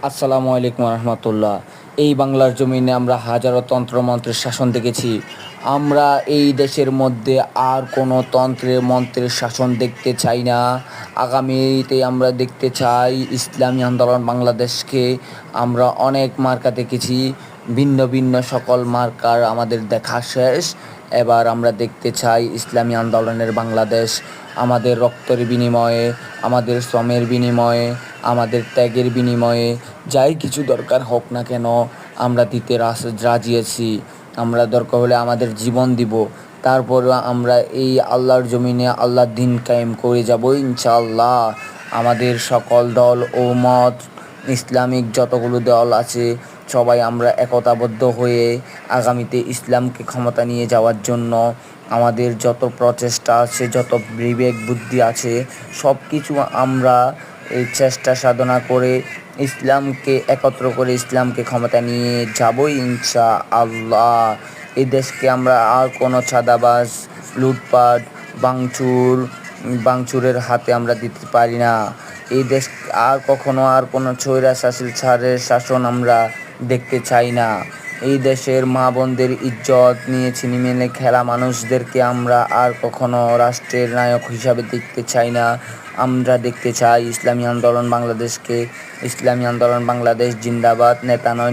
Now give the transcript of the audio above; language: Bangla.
আসসালামু আলাইকুম রহমতুল্লাহ। এই বাংলার জমিনে আমরা হাজারো তন্ত্রমন্ত্রের শাসন দেখেছি। আমরা এই দেশের মধ্যে আর কোনো তন্ত্রের মন্ত্রের শাসন দেখতে চাই না। আগামীতে আমরা দেখতে চাই ইসলামী আন্দোলন বাংলাদেশকে। আমরা অনেক মার্কা দেখেছি, ভিন্ন ভিন্ন সকল মার্কার আমাদের দেখা শেষ। এবার আমরা দেখতে চাই ইসলামী আন্দোলনের বাংলাদেশ। আমাদের রক্তের বিনিময়ে, আমাদের শ্রমের বিনিময়ে, আমাদের ত্যাগের বিনিময়ে যাই কিছু দরকার হোক না কেন আমরা দিতে রাজি আছি। আমরা দরকার হলে আমাদের জীবন দিব, তারপর আমরা এই আল্লাহর জমিনে আল্লাহর দিন কায়েম করে যাব ইনশাআল্লাহ। আমাদের সকল দল ও মত, ইসলামিক যতগুলো দল আছে সবাই আমরা একতাবদ্ধ হয়ে আগামীতে ইসলামকে ক্ষমতা নিয়ে যাওয়ার জন্য আমাদের যত প্রচেষ্টা আছে, যত বিবেক বুদ্ধি আছে, সব কিছু আমরা এই চেষ্টা সাধনা করে ইসলামকে একত্র করে ইসলামকে ক্ষমতা নিয়ে যাবই ইনশাআল্লাহ। এই দেশকে আমরা আর কোনো চাঁদাবাজ, লুটপাট, বাংচুরের হাতে আমরা দিতে পারি না। এই দেশ আর কখনো আর কোনো স্বৈরাচারের শাসন আমরা দেখতে চাই না। এই দেশের মা বোনদের ইজ্জত নিয়ে ছিনিমিনি খেলা মানুষদেরকে আমরা আর কখনো রাষ্ট্রের নায়ক হিসাবে দেখতে চাই না। আমরা দেখতে চাই ইসলামী আন্দোলন বাংলাদেশকে। ইসলামী আন্দোলন বাংলাদেশ জিন্দাবাদ। নেতা নয়।